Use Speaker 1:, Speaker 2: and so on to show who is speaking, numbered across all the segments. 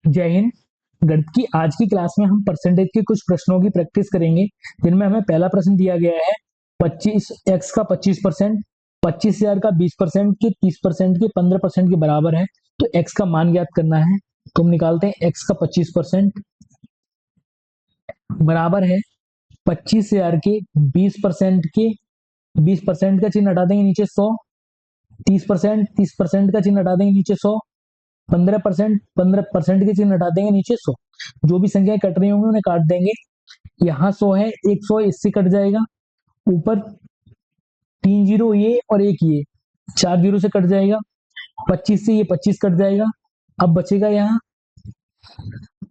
Speaker 1: जय हिंद। गणित की आज की क्लास में हम परसेंटेज के कुछ प्रश्नों की प्रैक्टिस करेंगे, जिनमें हमें पहला प्रश्न दिया गया है 25 का 25%, 25,000 का 20% के 30% के 15% के बराबर है। तो एक्स का मान ज्ञात करना है। तो हम निकालते हैं एक्स का 25% बराबर है 25,000 के 20% के 20% का चिन्ह हटा देंगे नीचे 100, 30% का चिन्ह हटा देंगे नीचे 100, 15% के चिन्ह हटा देंगे नीचे 100। जो भी संख्याएं कट रही होंगी उन्हें काट देंगे। यहाँ 100 है, एक 100 इससे कट जाएगा। ऊपर 3 जीरो ये और एक ये 4 जीरो से कट जाएगा। 25 से ये 25 कट जाएगा। अब बचेगा यहाँ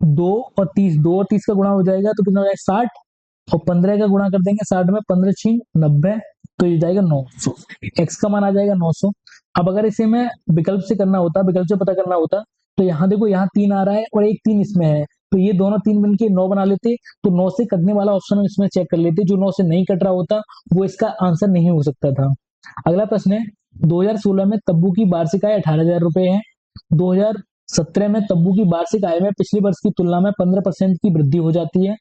Speaker 1: 2 और 30, 2 और 30 का गुणा हो जाएगा तो कितना हो जाएगा 60, और 15 का गुणा कर देंगे 60 में, 15 छीन 90, तो ये जाएगा 900। एक्स का मान आ जाएगा 900। अब अगर इसे मैं विकल्प से करना होता, विकल्प से पता करना होता, तो यहाँ देखो यहाँ 3 आ रहा है और एक 3 इसमें है, तो ये दोनों 3 मिलके 9 बना लेते। तो 9 से कटने वाला ऑप्शन हम इसमें चेक कर लेते, जो 9 से नहीं कट रहा होता वो इसका आंसर नहीं हो सकता था। अगला प्रश्न है 2016 में तब्बू की वार्षिक आय 18,000 रुपए है। 2017 में तब्बू की वार्षिक आय में पिछले वर्ष की तुलना में 15% की वृद्धि हो जाती है,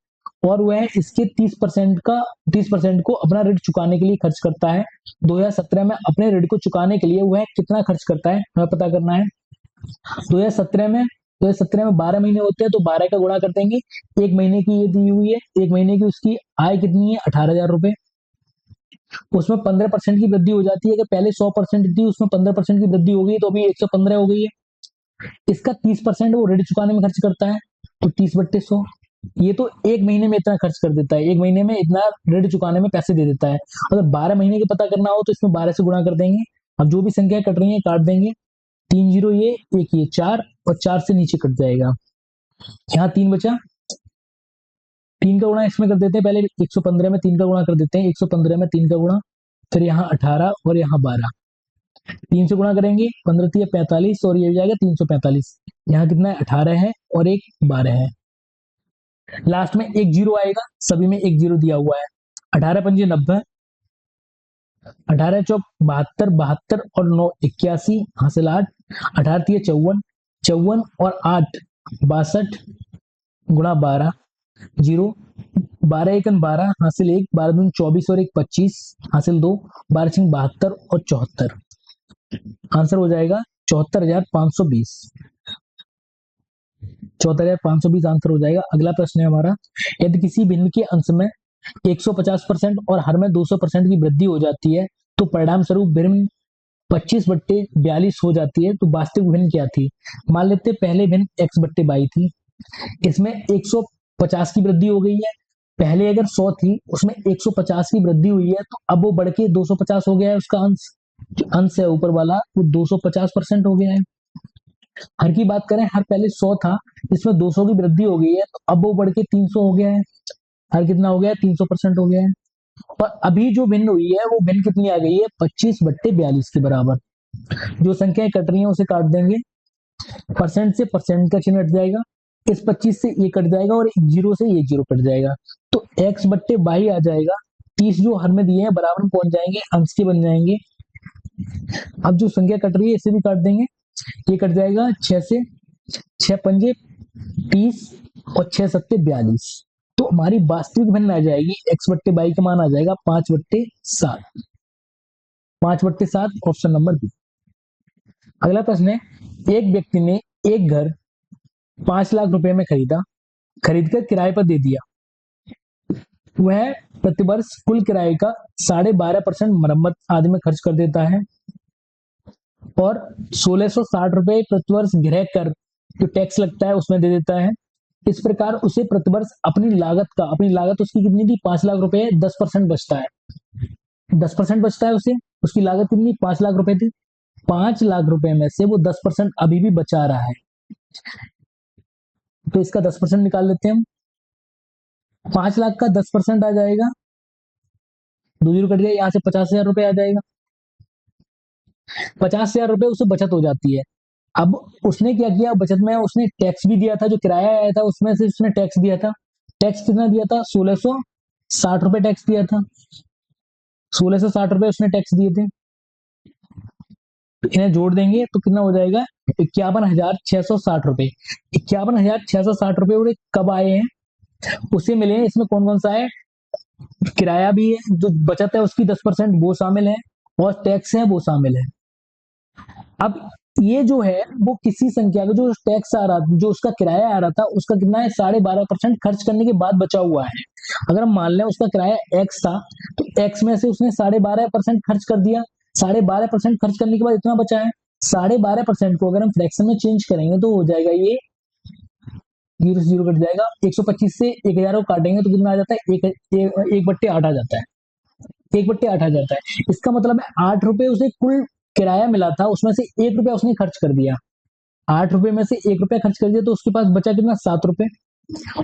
Speaker 1: और वह इसके 30% को अपना ऋण चुकाने के लिए खर्च करता है। 2017 में अपने ऋण को चुकाने के लिए वह कितना खर्च करता है हमें पता करना है। 2017 में 12 महीने होते हैं, तो 12 का गुणा कर देंगे। एक महीने की ये दी हुई है, एक महीने की उसकी आय कितनी है 18,000 रुपए। उसमें 15% की वृद्धि हो जाती है। अगर पहले 100% थी, उसमें 15% की वृद्धि हो गई तो अभी 115 हो गई है। इसका 30% वो ऋण चुकाने में खर्च करता है, तो 30/100। ये तो एक महीने में इतना खर्च कर देता है, एक महीने में इतना ऋण चुकाने में पैसे दे देता है। अगर 12 महीने के पता करना हो तो इसमें 12 से गुणा कर देंगे। अब जो भी संख्या कट रही है काट देंगे। 3 जीरो ये, एक ये 4, और 4 से नीचे कट जाएगा। यहाँ 3 बचा, 3 का गुणा इसमें कर देते हैं। पहले 115 में 3 का गुणा कर देते हैं, 115 में 3 का गुणा, फिर यहाँ 18 और यहाँ 12। 3 से गुणा करेंगे, 15 3 45, और ये हो जाएगा 345। यहाँ कितना है 18 है और एक 12 है। लास्ट में एक जीरो आएगा, सभी में एक जीरो दिया हुआ है। 18 पंजे 90, 18 चौक 72, 72 और 9 81, हासिल 8, 18 3 54, 54 और 8 62, गुणा 12, जीरो, 12 एकन 12, हासिल 1, 12 दून 24 और 1 25, हासिल 2, 12 छिंग 72 और 74। आंसर हो जाएगा 74,520। 74,520 आंसर हो जाएगा। अगला प्रश्न है हमारा, यदि किसी भिन्न के अंश में 150% और हर में 200% की वृद्धि हो जाती है, तो परिणाम स्वरूप भिन्न 25/42 हो जाती है, तो वास्तविक भिन्न क्या थी। मान लेते पहले भिन्न x/22 थी, इसमें 150 की वृद्धि हो गई है। पहले अगर 100 थी, उसमें 150 की वृद्धि हुई है, तो अब वो बढ़ के 250 हो गया है। उसका अंश, जो अंश है ऊपर वाला, वो 250% हो गया है। हर की बात करें, हर पहले 100 था, इसमें 200 की वृद्धि हो गई है, तो अब वो बढ़ के 300 हो गया है। हर कितना हो गया है 300% हो गया है। और अभी जो भिन्न हुई है वो भिन्न कितनी आ गई है 25/42 के बराबर। जो संख्याएं कट रही है उसे काट देंगे। परसेंट से परसेंट का चिन्ह हट जाएगा, इस 25 से ये कट जाएगा, और एक जीरो से ये जीरो कट जाएगा, तो x/22 आ जाएगा। 30 जो हर में दिए हैं बराबर में पहुंच जाएंगे, अंश के बन जाएंगे। अब जो संख्या कट रही है इसे भी काट देंगे। ये कट जाएगा 6 से, 6 पंजे 30 और 6 सत्ते 42। तो हमारी वास्तविक भिन्न आ जाएगी x/22 का मान आ जाएगा 5/7। 5/7 ऑप्शन नंबर बी। अगला प्रश्न है, एक व्यक्ति ने एक घर 5 लाख रुपए में खरीदा, खरीदकर किराए पर दे दिया। वह प्रतिवर्ष कुल किराए का 12.5% मरम्मत आदि में खर्च कर देता है, और 1660 रुपए प्रतिवर्ष गृह कर जो टैक्स लगता है उसमें दे देता है। इस प्रकार उसे प्रतिवर्ष अपनी लागत उसकी कितनी थी 5 लाख रुपए, 10% बचता है। 10% बचता है उसे, उसकी लागत कितनी 5 लाख रुपए थी। 5 लाख रुपए में से वो 10% अभी भी बचा रहा है, तो इसका 10% निकाल लेते हैं हम। 5 लाख का 10% आ जाएगा, 2 जीरो कट गया, यहाँ से 50,000 रुपए आ जाएगा। 50,000 रुपए उसे बचत हो जाती है। अब उसने क्या किया, बचत में उसने टैक्स भी दिया था, जो किराया आया था उसमें से उसने टैक्स दिया था। टैक्स कितना दिया था 1660 रुपए टैक्स दिया था। 1660 रुपए उसने टैक्स दिए थे। तो इन्हें जोड़ देंगे तो कितना हो जाएगा, 51,660 रुपए। 51,660 रुपए और कब आए हैं, उसे मिले हैं। इसमें कौन कौन सा है, किराया भी है, जो बचत है उसकी 10% वो शामिल है, और टैक्स है वो शामिल है। अब ये जो है वो किसी संख्या का जो टैक्स आ रहा, जो उसका किराया आ रहा था, उसका कितना है, 12.5% खर्च करने के बाद बचा हुआ है। अगर हम मान लें उसका किराया एक्स था, तो एक्स में से उसने 12.5% खर्च कर दिया। 12.5% खर्च करने के बाद इतना बचा है। 12.5% को अगर हम फ्रैक्शन में चेंज करेंगे तो हो जाएगा ये, जीरो से जीरो कट जाएगा। 125 से 1000 को काटेंगे तो कितना आ जाता है, एक बट्टे आठ आ जाता है। 1/8 आ जाता है। इसका मतलब है 8 रुपए उसे कुल किराया मिला था, उसमें से 1 रुपया उसने खर्च कर दिया। 8 रुपए में से 1 रुपया खर्च कर दिया तो उसके पास बचा कितना, 7 रुपए।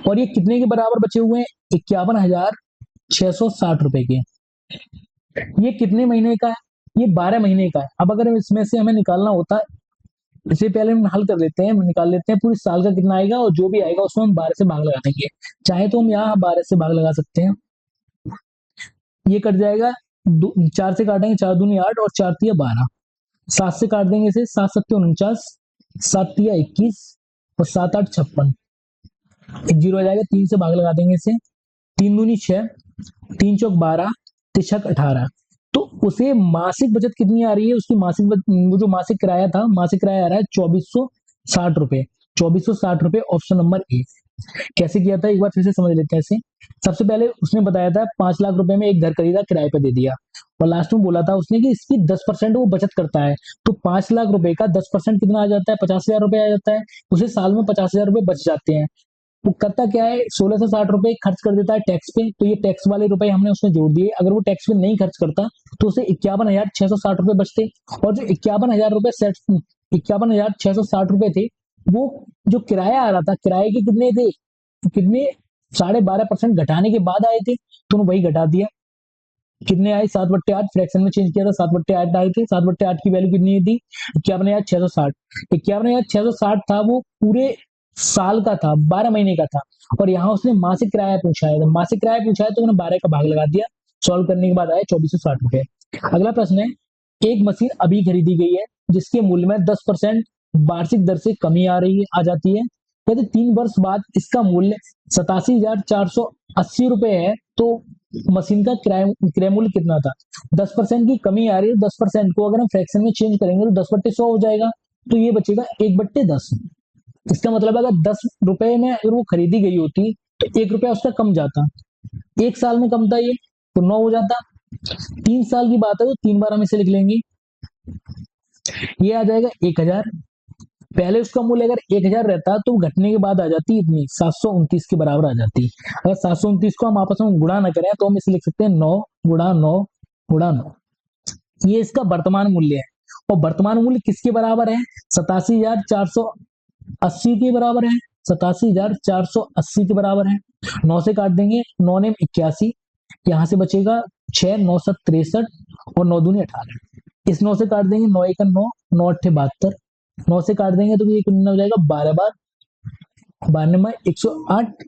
Speaker 1: और ये कितने के बराबर बचे हुए हैं, 51,660 रुपए के। ये कितने महीने का है, ये 12 महीने का है। अब अगर इसमें से हमें निकालना होता है, इससे पहले हम हल कर लेते हैं, निकाल लेते हैं पूरी साल का कितना आएगा, और जो भी आएगा उसमें हम 12 से भाग लगा देंगे। चाहे तो हम यहाँ 12 से भाग लगा सकते हैं। ये कट जाएगा, 4 से काटेंगे, 4 दूनी 8 और 4 तिया 12। 7 से काट देंगे इसे, 7 7 49, 7 तिया 21 और 7 8 56। एक जीरो आ जाएगा, 3 से भाग लगा देंगे इसे, 3 दूनी 6, 3 चौक 12, तिछक 18। तो उसे मासिक बचत कितनी आ रही है, उसकी मासिक वो जो मासिक किराया था, मासिक किराया आ रहा है 2460 रुपए। 2460 रुपए, ऑप्शन नंबर ए। कैसे किया था एक बार फिर से समझ लेते हैं इसे। सबसे पहले उसने बताया था 5 लाख रुपए में एक घर खरीदा, किराए पे दे दिया, और लास्ट में बोला था उसने कि इसकी 10% वो बचत करता है। तो 5 लाख रुपए का 10% कितना आ जाता है, 50,000 रुपए आ जाता है। उसे साल में 50,000 रुपए बच जाते हैं। वो करता क्या है, 1660 रुपए खर्च कर देता है टैक्स पे, तो ये टैक्स वाले रुपए हमने उसमें जोड़ दिए। अगर वो टैक्स पे नहीं खर्च करता तो उसे 51,660 रुपए बचते। और जो 51,660 रुपए थे, वो जो किराया आ रहा था, किराए के कितने थे, कितने, 12.5% घटाने के बाद आए थे, तो उन्होंने वही घटा दिया। कितने आए, 7/8, फ्रैक्शन में चेंज किया था, 7/8 आए थे। 7/8 की वैल्यू कितनी थी, 51,660। 51,660 था, वो पूरे साल का था, 12 महीने का था। और यहाँ उसने मासिक किराया पूछा है, मासिक किराया पूछा है तो उन्होंने 12 का भाग लगा दिया। सॉल्व करने के बाद आया 2460 रुपए। अगला प्रश्न है, एक मशीन अभी खरीदी गई है जिसके मूल्य में 10% वार्षिक दर से कमी आ रही है, आ जाती है। यदि 3 वर्ष बाद इसका मूल्य 87,480 रुपए है, तो मशीन का क्रय मूल्य कितना था। 10% की कमी आ रही है, 10% को अगर हम फ्रैक्शन में चेंज करेंगे तो 10/100 हो जाएगा। तो ये बचेगा 1/10। इसका मतलब अगर 10 रुपए में अगर वो खरीदी गई होती तो 1 रुपया उसका कम जाता। एक साल में कम था ये, तो 9 हो जाता। 3 साल की बात है तो 3 बार हम इसे लिख लेंगे। ये आ जाएगा 1,000। पहले उसका मूल्य अगर 1,000 रहता तो घटने के बाद आ जाती इतनी, 729 के बराबर आ जाती। अगर 729 को हम आपस में गुणा ना करें तो हम इसे लिख सकते हैं 9 × 9 × 9। ये इसका वर्तमान मूल्य है। और वर्तमान मूल्य किसके बराबर है, 87,480 के बराबर है। 87,480 के बराबर है। 9 से काट देंगे, 9 ने 81, यहां से बचेगा 6, 9 7 63 और 9 दूनी 18। इस 9 से काट देंगे, 9 1 9, 9 8 72। 9 से काट देंगे तो ये कितना हो जाएगा, 12 बार, 12 108।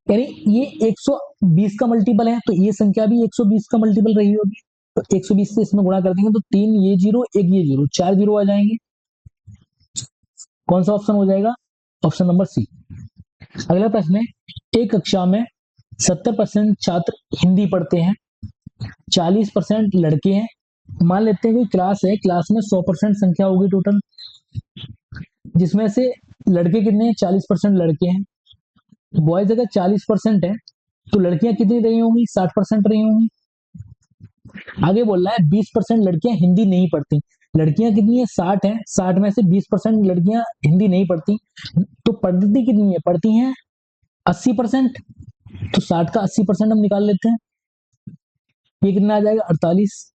Speaker 1: यानी ये 120 का मल्टीपल है, तो ये संख्या भी 120 का मल्टीपल रही होगी। तो 120 से इसमें गुणा कर देंगे तो 3 ये जीरो, एक ये जीरो, 4 जीरो आ जाएंगे। कौन सा ऑप्शन हो जाएगा, ऑप्शन नंबर सी। अगला प्रश्न है, एक कक्षा में 70% छात्र हिंदी पढ़ते हैं, 40% लड़के हैं। मान लेते हैं कि क्लास है, क्लास में 100% संख्या होगी टोटल, जिसमें से लड़के कितने हैं, 40% लड़के हैं। बॉयज अगर 40% है तो लड़कियां कितनी रही होंगी, 60% रही होंगी। आगे बोल रहा है 20% लड़कियां हिंदी नहीं पढ़ती। लड़कियां कितनी है, 60 है, 60 में से 20% लड़कियां हिंदी नहीं पढ़ती, तो पढ़ती कितनी है, पढ़ती हैं 80%। तो 60 का 80% हम निकाल लेते हैं, ये कितना आ जाएगा, 48।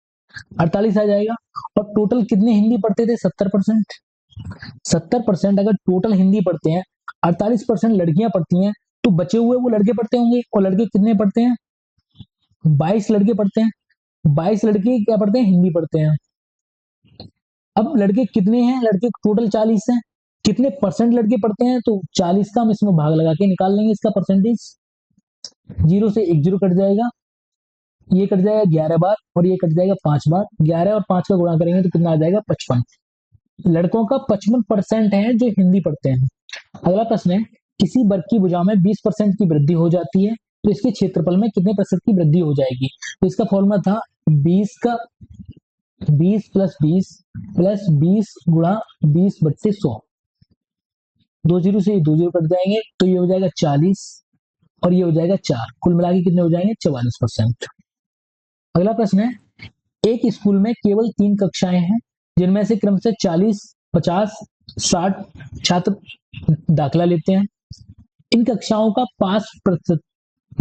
Speaker 1: 48 आ जाएगा। और टोटल कितने हिंदी पढ़ते थे, 70%। 70% अगर टोटल हिंदी पढ़ते हैं, 48% लड़कियां पढ़ती हैं, तो बचे हुए वो लड़के पढ़ते होंगे। और लड़के कितने पढ़ते हैं, 22 लड़के पढ़ते हैं। 22 लड़के क्या पढ़ते हैं, हिंदी पढ़ते हैं। अब लड़के कितने हैं, लड़के टोटल 40 हैं। कितने परसेंट लड़के पढ़ते हैं, तो 40 का हम इसमें भाग लगा के निकाल लेंगे इसका परसेंटेज। जीरो से एक जीरो कट जाएगा, ये कट जाएगा 11 बार और ये कट जाएगा 5 बार। 11 और 5 का गुणा करेंगे तो कितना आ जाएगा, 55। लड़कों का 55% है जो हिंदी पढ़ते हैं। अगला प्रश्न है, किसी वर्ग की भुजा में 20% की वृद्धि हो जाती है तो इसके क्षेत्रफल में कितने प्रतिशत की वृद्धि हो जाएगी? तो इसका फॉर्मूला था 20 का 20 प्लस 20 गुणा 20/100। दो जीरो से दो जीरो कट जाएंगे तो ये हो जाएगा 40 और ये हो जाएगा 4, कुल मिला के कितने हो जाएंगे? 44%। अगला प्रश्न है, एक स्कूल में केवल 3 कक्षाएं हैं जिनमें से क्रमशः 40, 50, 60 छात्र दाखिला लेते हैं। इन कक्षाओं का पास प्रतिशत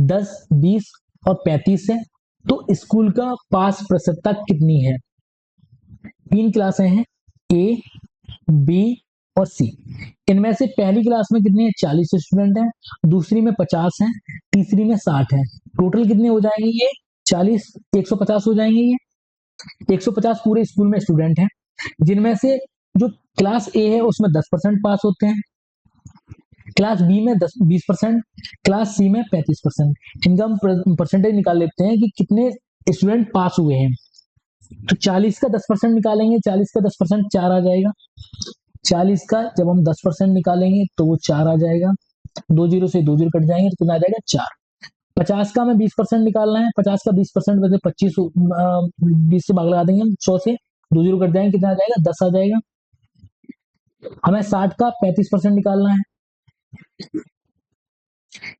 Speaker 1: 10, 20 और 35 है, तो स्कूल का पास प्रतिशतता कितनी है? 3 क्लासें हैं, ए, बी और सी। इनमें से पहली क्लास में कितने हैं? 40 स्टूडेंट हैं, दूसरी में 50 हैं, तीसरी में 60 हैं। टोटल कितने हो जाएंगे? ये 40 150 हो जाएंगे। ये 150 पूरे स्कूल में स्टूडेंट हैं, जिनमें से जो क्लास ए है उसमें 10% पास होते हैं, क्लास बी में 20%, क्लास सी में 35%। इनका हम परसेंटेज निकाल लेते हैं कि कितने स्टूडेंट पास हुए हैं। तो 40 का 10% निकालेंगे, 40 का 10% 4 आ जाएगा। 40 का जब हम 10% निकालेंगे तो वो 4 आ जाएगा। दो जीरो से दो जीरो कट जाएंगे तो कितना आ जाएगा? 4। 50 का हमें 20% निकालना है, 50 का 20% वैसे 25 20 से भाग लगा देंगे हम, 100 से दो जीरो कट जाएंगे, कितना आ जाएगा? 10 आ जाएगा। हमें 60 का 35% निकालना है,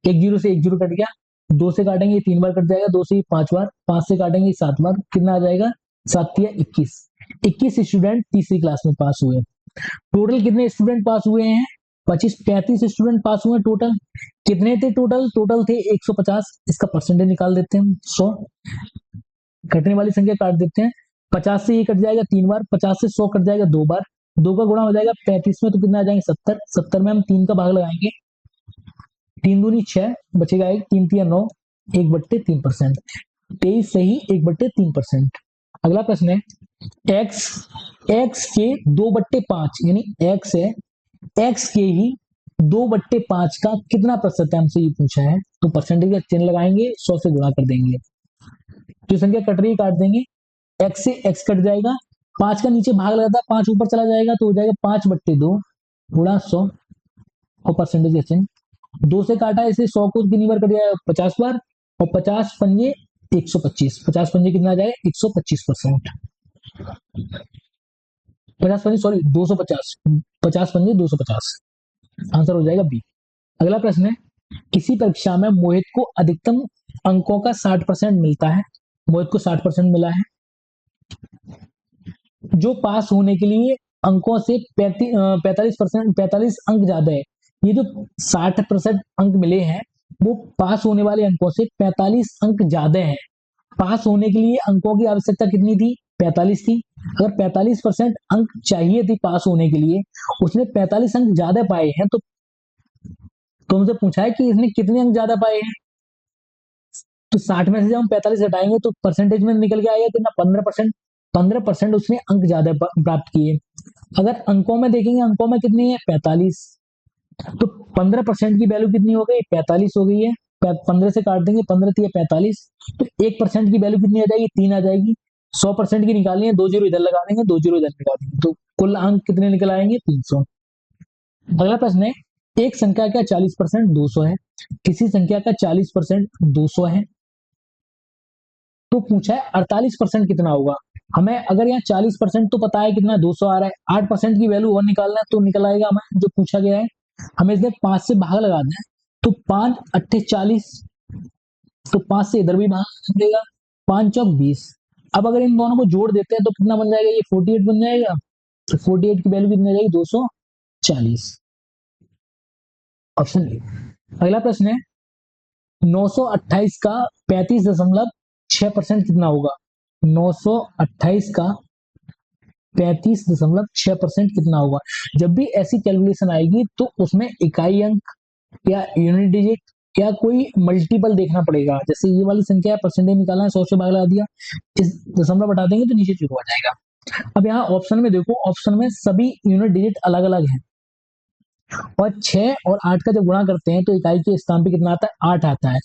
Speaker 1: एक जीरो से एक जीरो कट गया, दो से काटेंगे 3 बार कट जाएगा, दो से 5 बार, 5 से काटेंगे 7 बार, कितना आ जाएगा? 7 या 21। 21 स्टूडेंट तीसरी क्लास में पास हुए। टोटल कितने स्टूडेंट पास हुए हैं? 25 35 स्टूडेंट पास हुए टोटल। कितने थे टोटल? टोटल थे 150। इसका परसेंटेज निकाल देते हैं हम, 100। कटने वाली संख्या काट देते हैं, 50 से ये कट जाएगा 3 बार, 50 से 100 कट जाएगा 2 बार, 2 का गुणा हो जाएगा 35 में, तो कितना आ जाएंगे? 70। 70 में हम 3 का भाग लगाएंगे, 3 दूनी 6, बचेगा 1, 3 तिया 9, 1/3%। 23 सही, 1/3%। अगला प्रश्न है, x x के 2/5 यानी x है, x के ही 2/5 का कितना प्रतिशत है, हमसे ये पूछा है। तो परसेंटेज का चिन्ह लगाएंगे, 100 से गुणा कर देंगे, जो संख्या कट रही है काट देंगे, x से x कट जाएगा, 5 का नीचे भाग लगाता है, 5 ऊपर चला जाएगा तो हो जाएगा 5/2 गुणा 100 और परसेंटेज का चिन्ह। 2 से काटा इसे, 100 को कितनी बार कट जाएगा? 50 बार, और 50 पंजे 125, 50 पंजे कितना आ जाएगा? 125%। 50 पंजे सॉरी 250, 50 पंजे 250, आंसर हो जाएगा बी। अगला प्रश्न है, किसी परीक्षा में मोहित को अधिकतम अंकों का 60% मिलता है, मोहित को 60% मिला है, जो पास होने के लिए अंकों से 45 अंक ज्यादा है। ये जो 60% अंक मिले हैं वो पास होने वाले अंकों से 45 अंक ज्यादा हैं। पास होने के लिए अंकों की आवश्यकता कितनी थी? 45 थी। अगर 45% अंक चाहिए थी पास होने के लिए, उसने 45 अंक ज्यादा पाए हैं, तो तुमसे पूछा है कि इसने कितने अंक ज्यादा पाए हैं। तो 60 में से जब हम 45 हटाएंगे तो परसेंटेज में निकल के आएगा कितना? 15%। 15% उसने अंक ज्यादा प्राप्त किए। अगर अंकों में देखेंगे, अंकों में कितनी है? 45। तो 15% की वैल्यू कितनी हो गई? 45 हो गई है। 15 से काट देंगे, 15 थी 45, तो 1% की वैल्यू कितनी आ जाएगी? 3 आ जाएगी। 100% की निकालनी है, 2 जीरो इधर लगा देंगे, 2 जीरो इधर लगा देंगे, तो कुल अंक कितने निकल आएंगे? 300। अगला प्रश्न है, एक संख्या का 40% 200 है, किसी संख्या का 40% 200 है, तो पूछा है 48% कितना होगा। हमें अगर यहाँ 40% तो पता है कितना 200 आ रहा है, 8% की वैल्यू और निकालना है तो निकल आएगा हमें जो पूछा गया है। हमें इसमें 5 से भाग लगाना है, तो 5 अट्ठे 40, तो 5 से इधर भी भाग देगा, 5 चौक 20। अब अगर इन दोनों को जोड़ देते हैं तो कितना बन जाएगा? ये 48 बन जाएगा। तो 48 की वैल्यू कितनी आ जाएगी? 240, ऑप्शन ए। अगला प्रश्न है, 928 का 35.6% कितना होगा? 928 का 35.6% कितना होगा? जब भी ऐसी कैलकुलेशन आएगी तो उसमें इकाई अंक या यूनिट डिजिट या कोई मल्टीपल देखना पड़ेगा। जैसे ये वाली संख्या परसेंटेज निकालना है, 100 से भाग लगा दिया, इस दशमलव हटा देंगे तो नीचे जीरो आ जाएगा। अब यहाँ ऑप्शन में देखो, ऑप्शन में सभी यूनिट डिजिट अलग अलग हैं, और 6 और 8 का जब गुणा करते हैं तो इकाई के स्थान पे कितना आता है? 8 आता है।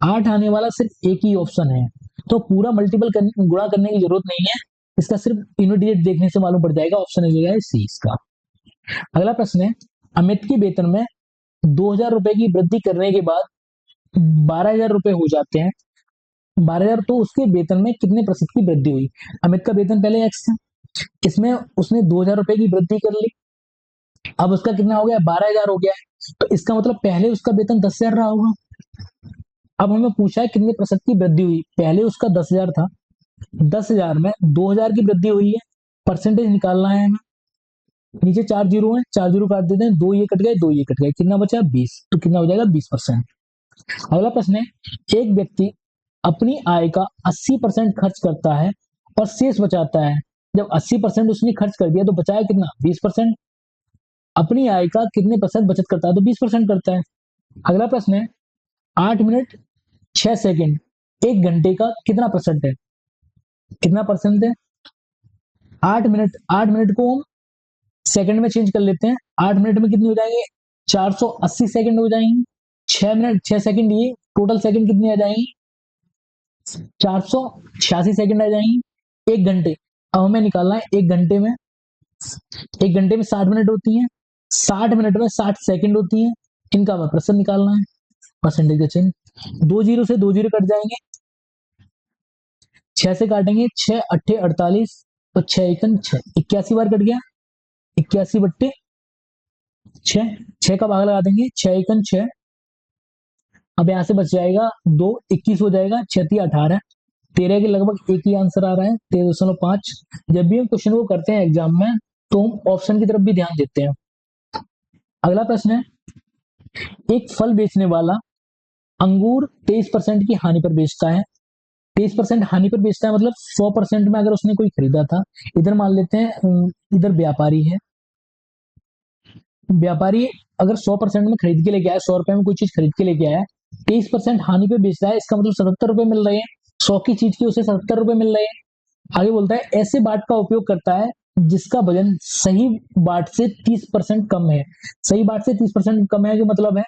Speaker 1: 8 आने वाला सिर्फ एक ही ऑप्शन है, तो पूरा मल्टीपल गुणा करने की जरूरत नहीं है, इसका सिर्फ यूनिट डिजिट देखने से मालूम पड़ जाएगा, ऑप्शन हो जाएगा सी इसका। अगला प्रश्न है, अमित की वेतन में 2,000 रुपए की वृद्धि करने के बाद 12,000 रुपए हो जाते हैं। 12,000, तो उसके वेतन में कितने प्रतिशत की वृद्धि हुई? अमित का वेतन पहले एक्स था, इसमें उसने 2,000 रुपए की वृद्धि कर ली, अब उसका कितना हो गया? 12,000 हो गया है। तो इसका मतलब पहले उसका वेतन 10,000 रहा होगा। अब हमें पूछा है कितने प्रतिशत की वृद्धि हुई। पहले उसका 10,000 था, 10,000 में 2,000 की वृद्धि हुई है, परसेंटेज निकालना है हमें। नीचे 4 जीरो है, 4 जीरो काट देते हैं, 2 ये कट गए, 2 ये कट गए, कितना बचा? 20। तो कितना हो जाएगा? 20%। अगला प्रश्न है, एक व्यक्ति अपनी आय का 80% खर्च करता है और शेष बचाता है। जब 80% उसने खर्च कर दिया तो बचाया कितना? 20%। अपनी आय का कितने प्रतिशत बचत करता है? तो 20% करता है। अगला प्रश्न है, 8 मिनट 6 सेकंड 1 घंटे का कितना परसेंट है? कितना परसेंट है? 8 मिनट को हम सेकंड में चेंज कर लेते हैं। 8 मिनट में कितने हो जाएंगे? 480 सेकंड हो जाएंगे। 6 मिनट 6 सेकंड, ये टोटल सेकंड कितने आ जाएंगे? 486 सेकंड आ जाएंगे। 1 घंटे, अब हमें निकालना है 1 घंटे में 60 मिनट होती है, 60 मिनट में 60 सेकंड होती है, इनका हमें प्रतिशत निकालना है। परसेंटेज का चिन्ह, 2 जीरो से 2 जीरो कट जाएंगे, 6 से काटेंगे, 6 अट्ठे 48, तो 6 एकन 6, 81 बार कट गया, 81 बट्टे 6, 6 का भाग लगा देंगे, 6 एकन 6। अब यहां से बच जाएगा 2, 21 हो जाएगा, 6 18, 13 के लगभग एक ही आंसर आ रहा है, 13.5। जब भी हम क्वेश्चन को करते हैं एग्जाम में तो हम ऑप्शन की तरफ भी ध्यान देते हैं। अगला प्रश्न है, एक फल बेचने वाला अंगूर 23% की हानि पर बेचता है। 23% हानि पर बेचता है मतलब 100% में अगर उसने कोई खरीदा था, इधर मान लेते हैं इधर व्यापारी है, व्यापारी अगर 100% में खरीद के लेके आया, 100 रुपए में कोई चीज खरीद के लेके आया, 23% हानि पे बेच रहा है, इसका मतलब 77 रुपए मिल रहे हैं। 100 की चीज के उसे 77 रुपए मिल रहे हैं। आगे बोलता है, ऐसे बाट का उपयोग करता है जिसका वजन सही बाट से 30% कम है। सही बाट से 30% कम है, जो मतलब है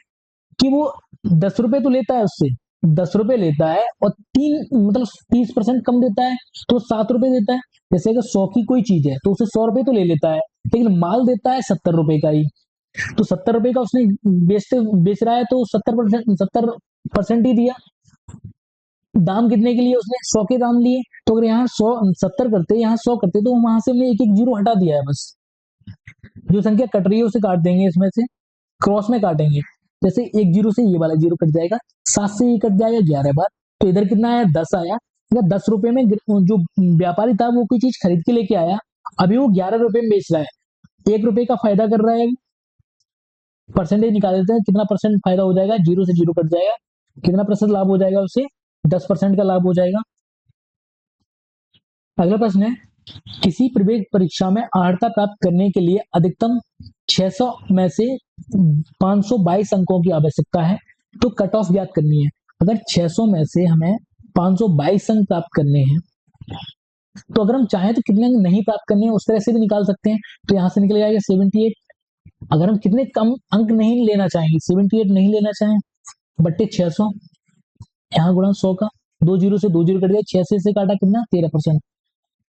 Speaker 1: कि वो 10 रुपए तो लेता है उससे, 10 रुपए लेता है और 30% कम देता है, तो 7 रुपए देता है। जैसे अगर 100 की कोई चीज है तो उसे 100 रुपए तो ले लेता है, लेकिन माल देता है 70 रुपए का ही। तो 70 रुपए का उसने बेच रहा है, तो 70% ही दिया। दाम कितने के लिए? उसने 100 के दाम लिए, तो अगर यहाँ 100 70 करते, यहाँ 100 करते, तो वहां से हमने एक एक जीरो हटा दिया है बस। जो संख्या कट रही है उसे काट देंगे, इसमें से क्रॉस में काटेंगे। जैसे एक जीरो से ये वाला जीरो कट जाएगा, 7 से ये कट जाएगा 11 बार, तो इधर कितना आया? 10 आया। अगर 10 रुपए में जो व्यापारी था वो कोई चीज खरीद के लेके आया, अभी वो 11 रुपए में बेच रहा है, 1 रुपए का फायदा कर रहा है। परसेंटेज निकाल देते हैं, कितना परसेंट फायदा हो जाएगा? जीरो से जीरो कट जाएगा, कितना प्रतिशत लाभ हो जाएगा उसे? 10% का लाभ हो जाएगा। अगला प्रश्न है, किसी प्रवेश परीक्षा में अर्हता प्राप्त करने के लिए अधिकतम 600 में से 522 अंकों की आवश्यकता है, तो कट ऑफ ज्ञात करनी है। अगर 600 में से हमें 522 अंक प्राप्त करने हैं, तो अगर हम चाहें तो कितने अंक नहीं प्राप्त करने हैं उस तरह से भी निकाल सकते हैं। तो यहां से निकल जाएगा 78। अगर हम कितने कम अंक नहीं लेना चाहेंगे, 78 नहीं लेना चाहें, बट्टे 600, यहाँ गुणा 100 का, 2 जीरो से 2 जीरो कट गया, 6 से काटा कितना? 13%।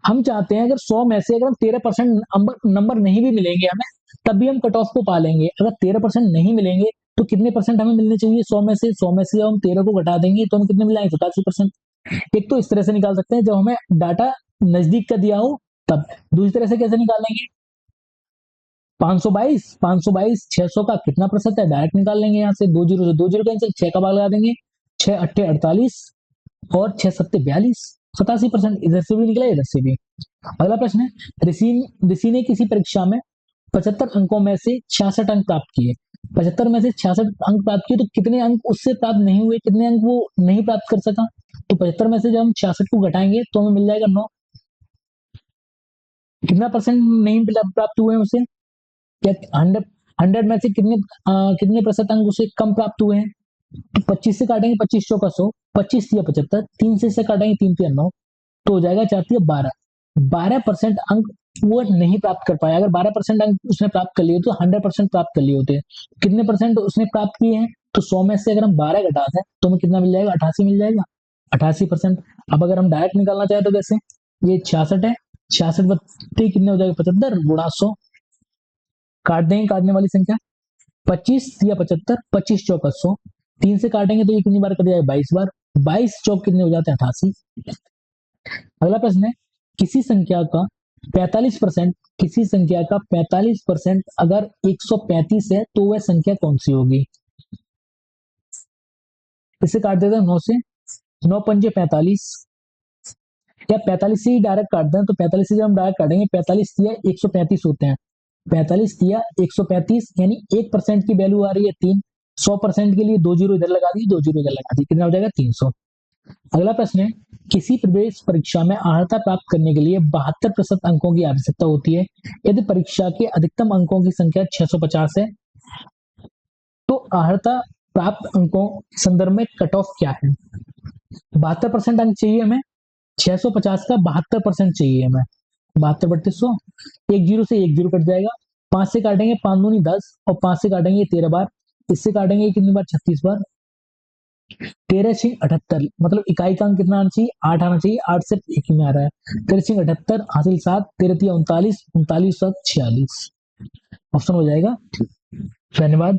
Speaker 1: हम चाहते हैं अगर 100 में से अगर हम 13% नंबर नहीं भी मिलेंगे हमें, तब भी हम कट ऑफ को पा लेंगे। अगर 13% नहीं मिलेंगे तो कितने परसेंट हमें मिलने चाहिए? 100 में से, 100 में से जब हम 13 को घटा देंगे तो हम कितने मिलाएंगे? 87%। एक तो इस तरह से निकाल सकते हैं जब हमें डाटा नजदीक का दिया हो तब। दूसरी तरह से कैसे निकालेंगे? 522 600 का कितना प्रतिशत है डायरेक्ट निकाल लेंगे। यहाँ से 2 जीरो से 2 जीरो कैंसिल, 6 का भाग लगा देंगे, 6 अट्ठे 48 और 6 सत्ते 42, 87%। इधर से भी निकला, इधर से भी। अगला प्रश्न है, ऋषि ने किसी परीक्षा में 75 अंकों में से 66 अंक प्राप्त किए। 75 में से 66 अंक प्राप्त किए, तो कितने अंक उससे प्राप्त नहीं हुए, कितने अंक वो नहीं प्राप्त कर सका? तो 75 में से जब हम 66 को घटाएंगे तो हमें मिल जाएगा 9। कितना परसेंट नहीं प्राप्त हुए उसे? क्या 100 में से कितने प्रतिशत अंक उसे कम प्राप्त हुए हैं? तो 25 से काटेंगे, 25 चौका 100, 25 या 75, 3 से काटेंगे, 3 या 9, तो हो जाएगा 4 या 12। 12% अंक वो नहीं प्राप्त कर पाया। अगर 12% अंक उसने प्राप्त कर लिए तो 100% प्राप्त कर लिए होते। कितने परसेंट उसने प्राप्त किए हैं? तो 100 में से अगर हम 12 घटा दें तो हमें कितना मिल जाएगा? 88 मिल जाएगा, 88%। अब अगर हम डायरेक्ट निकालना चाहें तो कैसे? ये 66 है, 66 बत्ते कितने हो जाएगा 75 गुणा 100, काट देंगे काटने वाली संख्या, 25 या 75, 25 चौक 100, 3 से काटेंगे तो ये कितनी बार कट जाएगा 22 बार, 22 चौक कितने हो जाते हैं 88। अगला प्रश्न है, किसी संख्या का 45%, किसी संख्या का 45% अगर 135 है तो वह संख्या कौन सी होगी। इसे काट देते हैं 9 से, 9 पंजे 45, या 45 से ही डायरेक्ट काट दें, तो 45 से जब हम डायरेक्ट काटेंगे 45 दिया 135 होते हैं, 45 दिया 135 यानी 1% की वैल्यू आ रही है 3, 100% के लिए 2 जीरो इधर लगा दी, 2 जीरो इधर लगा दी, कितना हो जाएगा 300। अगला प्रश्न है, किसी प्रवेश परीक्षा में अर्हता प्राप्त करने के लिए 72% अंकों की आवश्यकता होती है। यदि परीक्षा के अधिकतम अंकों की संख्या 650 है तो अर्हता प्राप्त अंकों संदर्भ में कट ऑफ क्या है। 72% अंक चाहिए हमें, 650 का 72% चाहिए हमें, 72/3200, एक जीरो से एक जीरो कट जाएगा, 5 से काटेंगे 5 दूनी 10 और 5 से काटेंगे 13 बार, इससे काटेंगे कितनी बार 36 बार, 13 6 78, मतलब इकाई का अंक कितना आना चाहिए 8 आना चाहिए, 8 सिर्फ एक ही में आ रहा है, 13 6 78 हासिल 7, 13 39 39 7 46, ऑप्शन हो जाएगा। धन्यवाद।